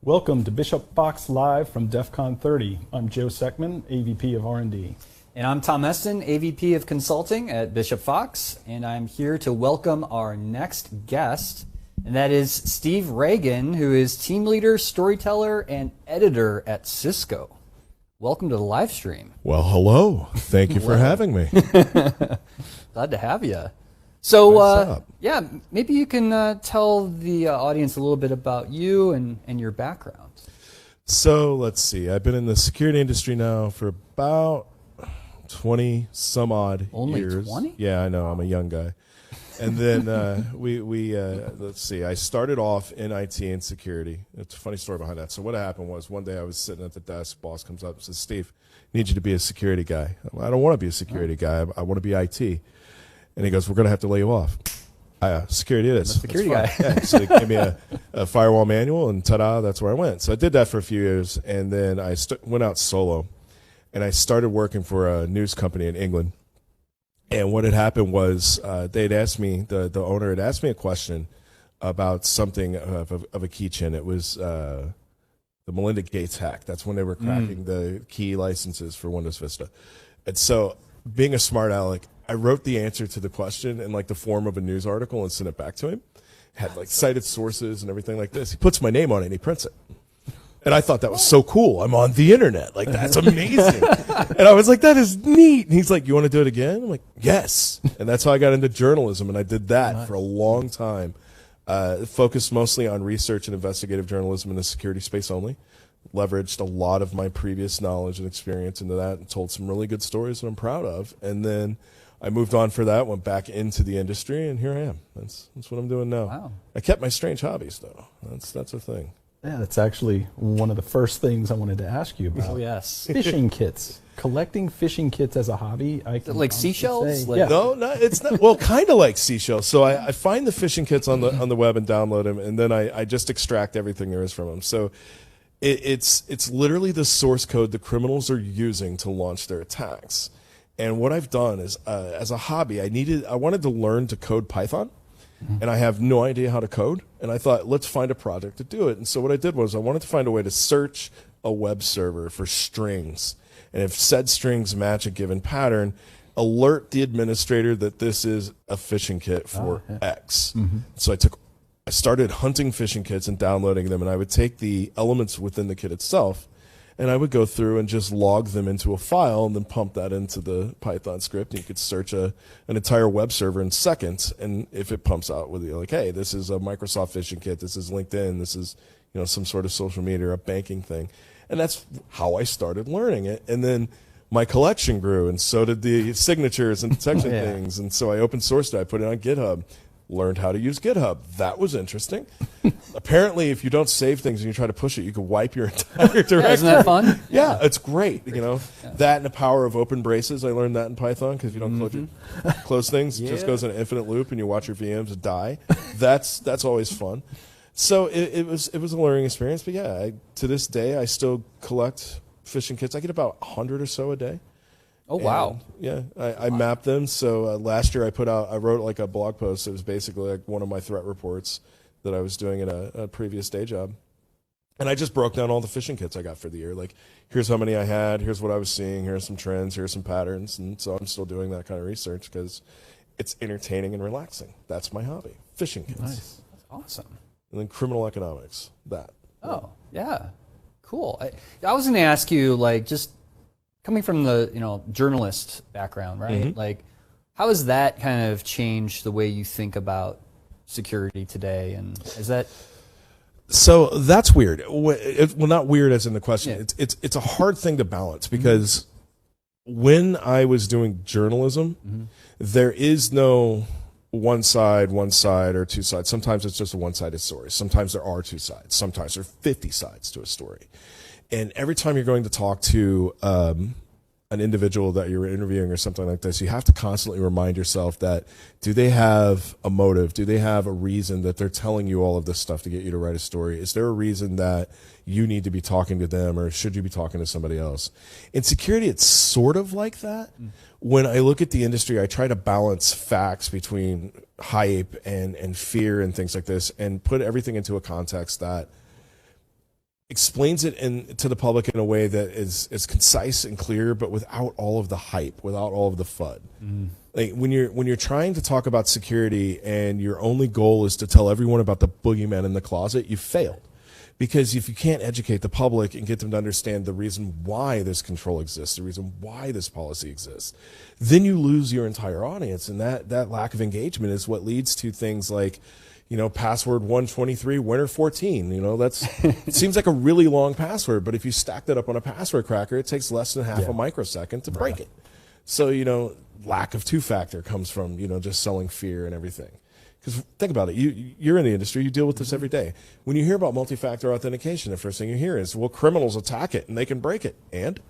Welcome to Bishop Fox Live from DEF CON 30. I'm Joe Seckman, AVP of R&D. And I'm Tom Eston, AVP of Consulting at Bishop Fox, and I'm here to welcome our next guest, and that is Steve Ragan, who is team leader, storyteller, and editor at Cisco. Welcome to the live stream. Well, hello. Thank you for having me. Glad to have you. So, yeah, maybe you can tell the audience a little bit about you and your background. So, let's see. I've been in the security industry now for about 20 some odd years. Only 20? Yeah, I know. I'm a young guy. And then let's see. I started off in IT and security. It's a funny story behind that. So what happened was one day I was sitting at the desk. Boss comes up and says, "Steve, I need you to be a security guy." I don't want to be a security guy. I want to be IT. And he goes, "We're going to have to lay you off." Security it is. Security guy. Yeah, so they gave me a firewall manual, and ta-da, that's where I went. So I did that for a few years, and then I went out solo, and I started working for a news company in England. And what had happened was they'd asked me, the owner had asked me a question about something of a keychain. It was the Melinda Gates hack. That's when they were cracking the key licenses for Windows Vista. And so, being a smart aleck, I wrote the answer to the question in like the form of a news article and sent it back to him. Had like cited sources and everything like this. He puts my name on it and he prints it. And I thought that was so cool. I'm on the internet. Like, that's amazing. And I was like, that is neat. And he's like, "You want to do it again?" I'm like, "Yes." And that's how I got into journalism. And I did that for a long time. Focused mostly on research and investigative journalism in the security space only. Leveraged a lot of my previous knowledge and experience into that and told some really good stories that I'm proud of. And then I moved on for that, went back into the industry, and here I am. That's what I'm doing now. Wow. I kept my strange hobbies, though. That's a thing. Yeah, that's actually one of the first things I wanted to ask you about. Oh, yes. Fishing kits. Collecting fishing kits as a hobby. I can Like seashells? say- Like- yeah. No, it's not. Well, kind of like seashells. So I find the fishing kits on the web and download them, and then I just extract everything there is from them. So it's literally the source code the criminals are using to launch their attacks. And what I've done is, as a hobby, I wanted to learn to code Python. And I have no idea how to code. And I thought, let's find a project to do it. And so what I did was I wanted to find a way to search a web server for strings. And if said strings match a given pattern, alert the administrator that this is a phishing kit for X. So I started hunting phishing kits and downloading them. And I would take the elements within the kit itself, and I would go through and just log them into a file and then pump that into the Python script. And you could search an entire web server in seconds. And if it pumps out with you, like, "Hey, this is a Microsoft phishing kit. This is LinkedIn. This is, some sort of social media or a banking thing." And that's how I started learning it. And then my collection grew, and so did the signatures and detection things. And so I open sourced it. I put it on GitHub. Learned how to use GitHub. That was interesting. Apparently, if you don't save things and you try to push it, you can wipe your entire directory. Isn't that fun? Yeah, it's great. That and the power of open braces. I learned that in Python, because if you don't close things, it just goes in an infinite loop, and you watch your VMs die. That's always fun. So it was a learning experience. But yeah, to this day, I still collect phishing kits. I get about 100 or so a day. Oh, wow. And, yeah, I mapped them. So last year I wrote like a blog post. It was basically like one of my threat reports that I was doing in a previous day job. And I just broke down all the phishing kits I got for the year. Like, here's how many I had, here's what I was seeing, here's some trends, here's some patterns. And so I'm still doing that kind of research because it's entertaining and relaxing. That's my hobby, phishing kits. Nice. That's awesome. And then criminal economics, that. Oh, yeah. Cool. I was going to ask you, like, just coming from the journalist background, right? Like, how has that kind of changed the way you think about security today? And is that? So that's weird. Well, not weird as in the question. Yeah. It's a hard thing to balance, because when I was doing journalism, there is no one side or two sides. Sometimes it's just a one-sided story. Sometimes there are two sides. Sometimes there are 50 sides to a story. And every time you're going to talk to an individual that you're interviewing or something like this, you have to constantly remind yourself that, do they have a motive? Do they have a reason that they're telling you all of this stuff to get you to write a story? Is there a reason that you need to be talking to them, or should you be talking to somebody else? In security, it's sort of like that. When I look at the industry, I try to balance facts between hype and fear and things like this, and put everything into a context that explains it to the public in a way that is concise and clear, but without all of the hype, without all of the FUD. Like when you're trying to talk about security and your only goal is to tell everyone about the boogeyman in the closet, you failed. Because if you can't educate the public and get them to understand the reason why this control exists, the reason why this policy exists, then you lose your entire audience. And that lack of engagement is what leads to things like, password 123, winner 14. It seems like a really long password, but if you stack that up on a password cracker, it takes less than half a microsecond to break it. So, lack of two-factor comes from, just selling fear and everything. Because think about it, you're in the industry, you deal with this every day. When you hear about multi-factor authentication, the first thing you hear is, well, criminals attack it and they can break it. And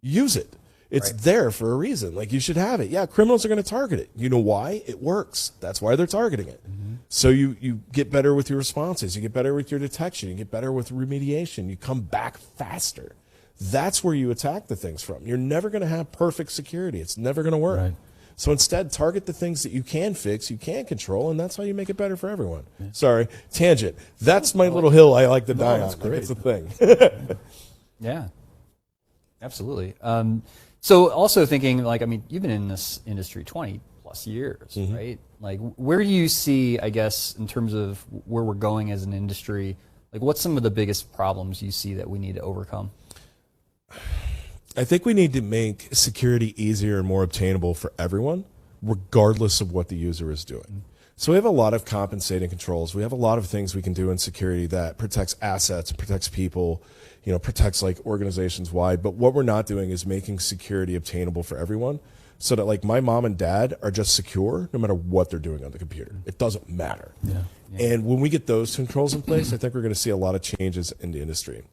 use it. It's there for a reason. Like, you should have it. Yeah, criminals are going to target it. You know why? It works. That's why they're targeting it. So you get better with your responses. You get better with your detection. You get better with remediation. You come back faster. That's where you attack the things from. You're never going to have perfect security. It's never going to work. Right. So instead, target the things that you can fix, you can control, and that's how you make it better for everyone. Yeah. Sorry, tangent. That's my little hill I like to die on. That's great. It's a thing. Yeah, absolutely. So also thinking, you've been in this industry 20 plus years, right? Like, where do you see, I guess, in terms of where we're going as an industry, like what's some of the biggest problems you see that we need to overcome? I think we need to make security easier and more obtainable for everyone, regardless of what the user is doing. So we have a lot of compensating controls. We have a lot of things we can do in security that protects assets, protects people, protects like organizations wide. But what we're not doing is making security obtainable for everyone so that like my mom and dad are just secure no matter what they're doing on the computer. It doesn't matter. Yeah. And when we get those controls in place, I think we're going to see a lot of changes in the industry.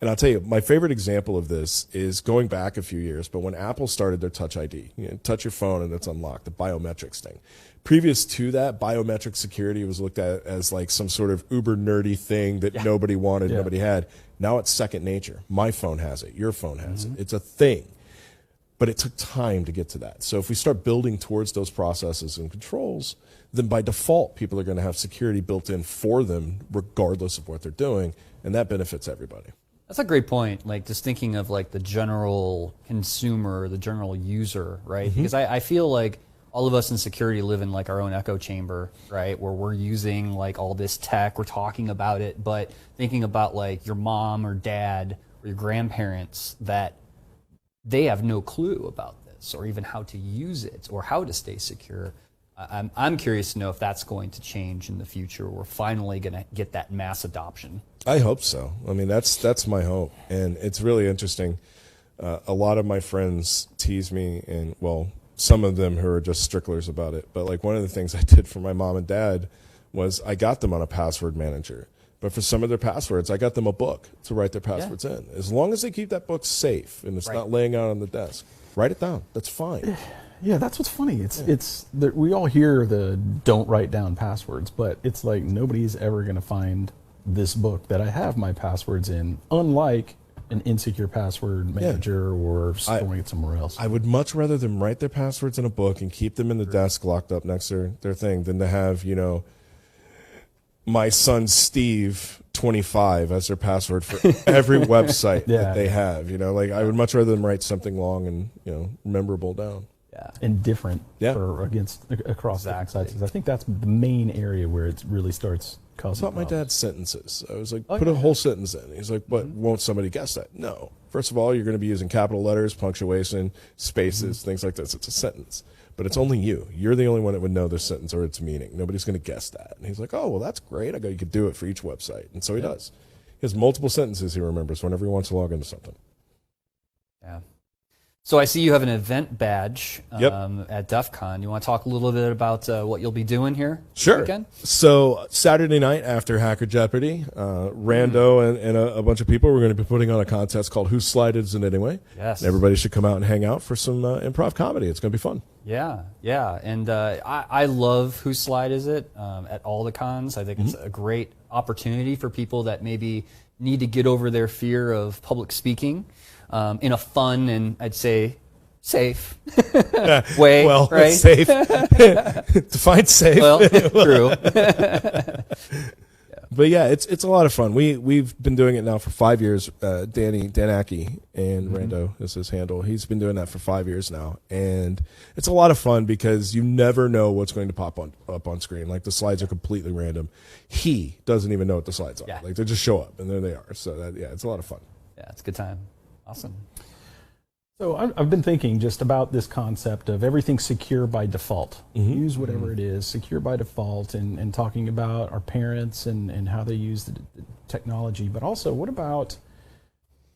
And I'll tell you, my favorite example of this is going back a few years, but when Apple started their Touch ID, touch your phone and it's unlocked, the biometrics thing. Previous to that, biometric security was looked at as like some sort of uber nerdy thing that nobody wanted, nobody had. Now it's second nature. My phone has it. Your phone has it. It's a thing. But it took time to get to that. So if we start building towards those processes and controls, then by default, people are going to have security built in for them, regardless of what they're doing, and that benefits everybody. That's a great point. Like just thinking of like the general consumer, the general user, right? Because I feel like all of us in security live in like our own echo chamber, right? Where we're using like all this tech, we're talking about it, but thinking about like your mom or dad or your grandparents that they have no clue about this or even how to use it or how to stay secure. I'm curious to know if that's going to change in the future. We're finally going to get that mass adoption. I hope so. I mean, that's my hope. And it's really interesting. A lot of my friends tease me, and well, some of them who are just stricklers about it. But like one of the things I did for my mom and dad was I got them on a password manager. But for some of their passwords, I got them a book to write their passwords in. As long as they keep that book safe and it's not laying out on the desk, write it down. That's fine. Yeah, that's what's funny. It's we all hear the don't write down passwords, but it's like nobody's ever going to find this book that I have my passwords in, unlike an insecure password manager or storing it somewhere else. I would much rather them write their passwords in a book and keep them in the desk locked up next to their thing than to have, my son Steve 25 as their password for every website that they have. I would much rather them write something long and memorable down. Yeah. And different across different sites. I think that's the main area where it really starts causing I thought my dad's sentences. I was like, put a whole sentence in. He's like, but won't somebody guess that? No. First of all, you're going to be using capital letters, punctuation, spaces, things like this. It's a sentence. But it's only you. You're the only one that would know this sentence or its meaning. Nobody's going to guess that. And he's like, oh, well, that's great. I go, you could do it for each website. And so he does. He has multiple sentences he remembers whenever he wants to log into something. Yeah. So I see you have an event badge at DEF CON. You want to talk a little bit about what you'll be doing here this weekend? So Saturday night after Hacker Jeopardy, Rando and a bunch of people, we're going to be putting on a contest called Whose Slide Is It Anyway? Yes. And everybody should come out and hang out for some improv comedy. It's going to be fun. Yeah. And I love Whose Slide Is It at all the cons. I think it's a great opportunity for people that maybe need to get over their fear of public speaking. In a fun and I'd say safe way, well, right? Safe. Define safe. Well, true. But yeah, it's a lot of fun. We've been doing it now for 5 years. Dan Aki and Rando is his handle. He's been doing that for 5 years now, and it's a lot of fun because you never know what's going to pop up on screen. Like the slides are completely random. He doesn't even know what the slides are. Yeah. Like they just show up and there they are. So it's a lot of fun. Yeah, it's a good time. Awesome. So I've been thinking just about this concept of everything secure by default. Use whatever it is, secure by default, and talking about our parents and how they use the technology. But also, what about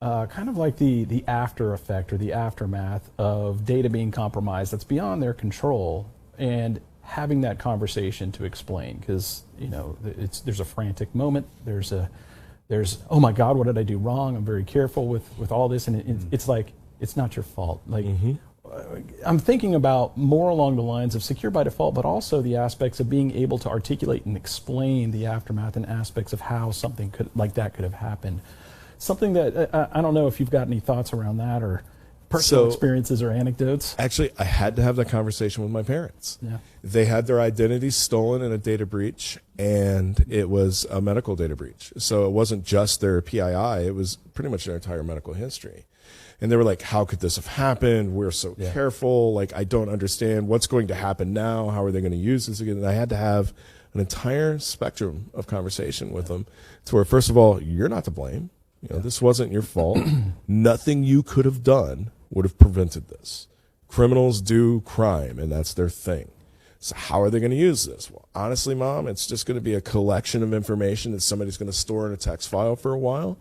kind of like the after effect or the aftermath of data being compromised that's beyond their control, and having that conversation to explain? Because, there's a frantic moment. There's oh my God, what did I do wrong? I'm very careful with all this. And it's like, it's not your fault. Like, I'm thinking about more along the lines of secure by default, but also the aspects of being able to articulate and explain the aftermath and aspects of how something like that could have happened. Something that I don't know if you've got any thoughts around that or personal experiences or anecdotes. Actually, I had to have that conversation with my parents. Yeah. They had their identities stolen in a data breach, and it was a medical data breach. So it wasn't just their PII, it was pretty much their entire medical history. And they were like, how could this have happened? We're so careful. Like, I don't understand what's going to happen now. How are they going to use this again? And I had to have an entire spectrum of conversation with them to where, first of all, you're not to blame. This wasn't your fault. Nothing you could have done would have prevented this. Criminals do crime, and that's their thing. So how are they going to use this? Well, honestly, Mom, it's just going to be a collection of information that somebody's going to store in a text file for a while.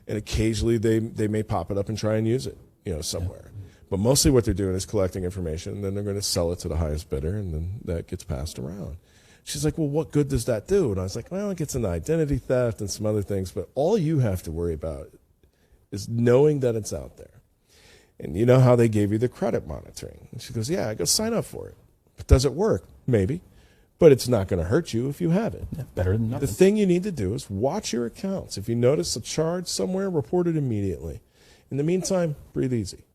And occasionally they may pop it up and try and use it, somewhere. But mostly what they're doing is collecting information, and then they're going to sell it to the highest bidder, and then that gets passed around. She's like, well, what good does that do? And I was like, well, it gets into identity theft and some other things, but all you have to worry about is knowing that it's out there. And you know how they gave you the credit monitoring? And she goes, yeah, I go sign up for it. But does it work? Maybe. But it's not going to hurt you if you have it. Yeah, better than nothing. The thing you need to do is watch your accounts. If you notice a charge somewhere, report it immediately. In the meantime, breathe easy.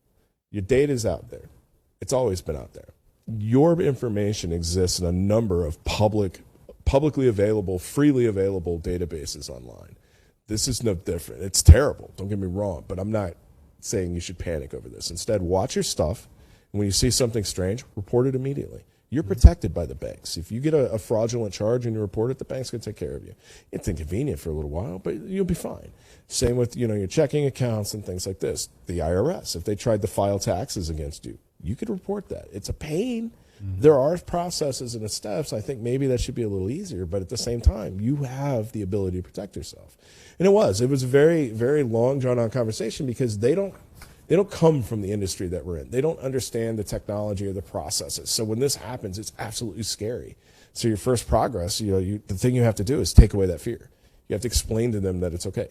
Your data is out there. It's always been out there. Your information exists in a number of publicly available, freely available databases online. This is no different. It's terrible, don't get me wrong, but I'm not saying you should panic over this. Instead, watch your stuff, and when you see something strange, report it immediately. You're protected by the banks. If you get a fraudulent charge and you report it, the bank's going to take care of you. It's inconvenient for a little while, but you'll be fine. Same with your checking accounts and things like this. The IRS, if they tried to file taxes against you, you could report that. It's a pain. There are processes and steps. I think maybe that should be a little easier, but at the same time, you have the ability to protect yourself. And it was a very, very long, drawn-out conversation because they don't come from the industry that we're in. They don't understand the technology or the processes. So when this happens, it's absolutely scary. So your first progress, the thing you have to do is take away that fear. You have to explain to them that it's okay.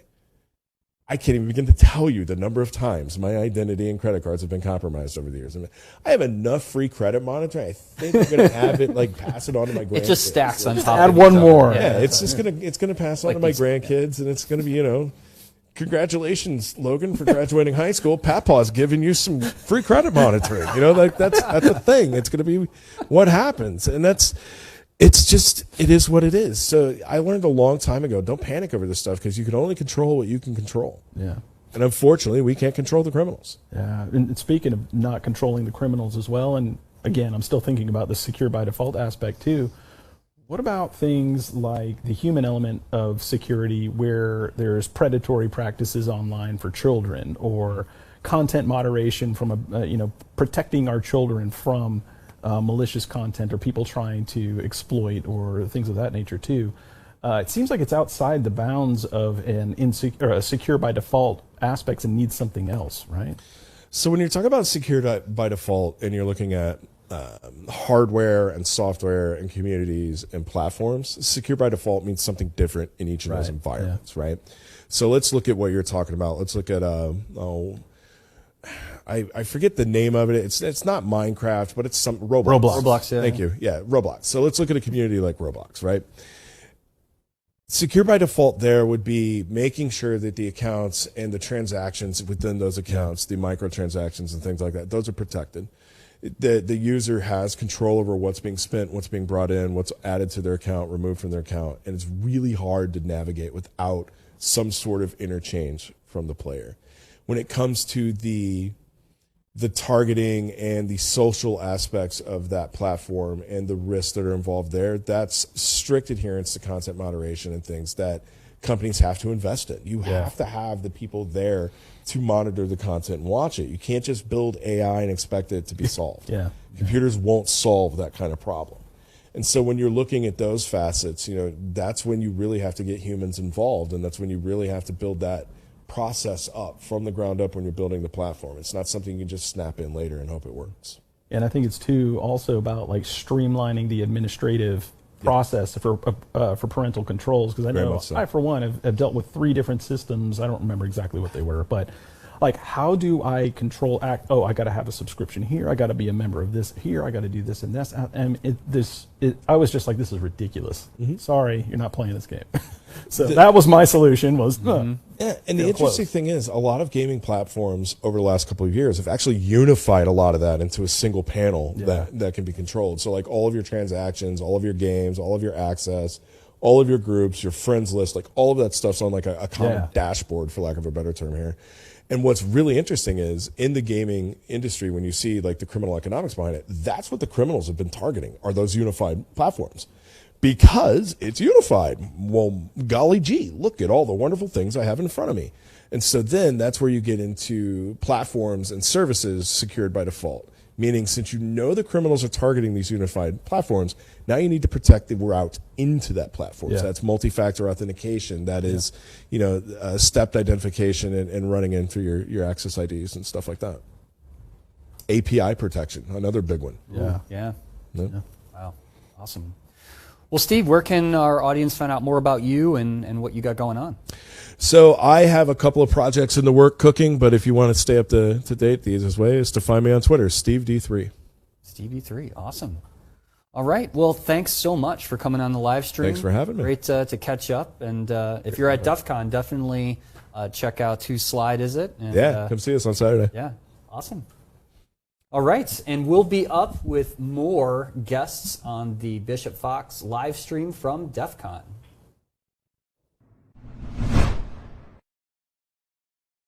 I can't even begin to tell you the number of times my identity and credit cards have been compromised over the years. I have enough free credit monitoring. I think I'm going to have it pass it on to my grandkids. It just stacks on top. Add one more. Yeah, it's going to pass on to my grandkids, and it's going to be congratulations, Logan, for graduating high school. Papa's giving you some free credit monitoring. That's a thing. It's going to be what happens, and it is what it is. So I learned a long time ago, don't panic over this stuff because you can only control what you can control. Yeah. And unfortunately, we can't control the criminals. Yeah. And speaking of not controlling the criminals as well, and again, I'm still thinking about the secure by default aspect too. What about things like the human element of security where there's predatory practices online for children or content moderation from protecting our children from malicious content or people trying to exploit or things of that nature too? It seems like it's outside the bounds of a secure by default aspects and needs something else, right? So when you're talking about secure by default and you're looking at hardware and software and communities and platforms, secure by default means something different in each of those environments, right? So let's look at what you're talking about. Let's look at I forget the name of it. It's not Minecraft, but it's some Roblox. Roblox, yeah. Thank you. Yeah, Roblox. So let's look at a community like Roblox, right? Secure by default there would be making sure that the accounts and the transactions within those accounts, the microtransactions and things like that, those are protected. the user has control over what's being spent, what's being brought in, what's added to their account, removed from their account, and it's really hard to navigate without some sort of interchange from the player. When it comes to the targeting and the social aspects of that platform and the risks that are involved there, that's strict adherence to content moderation and things that companies have to invest in. You have to have the people there to monitor the content and watch it. You can't just build AI and expect it to be solved. Computers won't solve that kind of problem. And so when you're looking at those facets, that's when you really have to get humans involved, and that's when you really have to build that process up from the ground up when you're building the platform. It's not something you can just snap in later and hope it works. And I think it's too also about like streamlining the administrative process for parental controls, because I know I, for one, have dealt with 3 different systems. I don't remember exactly what they were, but like, how do I control I got to have a subscription here, I got to be a member of this here, I got to do this and this, and I was just like, this is ridiculous. Sorry, you're not playing this game. So that was my solution. And the interesting thing is, a lot of gaming platforms over the last couple of years have actually unified a lot of that into a single panel that can be controlled. So like all of your transactions, all of your games, all of your access, all of your groups, your friends list, like all of that stuff's on like a common dashboard, for lack of a better term here. And what's really interesting is, in the gaming industry, when you see like the criminal economics behind it, that's what the criminals have been targeting, are those unified platforms. Because it's unified. Well, golly gee, look at all the wonderful things I have in front of me. And so then that's where you get into platforms and services secured by default. Meaning, since you know the criminals are targeting these unified platforms, now you need to protect the route into that platform. So that's multi-factor authentication. That is, stepped identification and running in through your access IDs and stuff like that. API protection, another big one. Wow, awesome. Well, Steve, where can our audience find out more about you and what you got going on? So I have a couple of projects in the work cooking, but if you want to stay up to date, the easiest way is to find me on Twitter, SteveD3. SteveD3, awesome. All right, well, thanks so much for coming on the live stream. Thanks for having me. Great to catch up, and if you're at DEF CON, definitely check out Whose Slide Is It? And, come see us on Saturday. Yeah, awesome. All right, and we'll be up with more guests on the Bishop Fox live stream from DEF CON.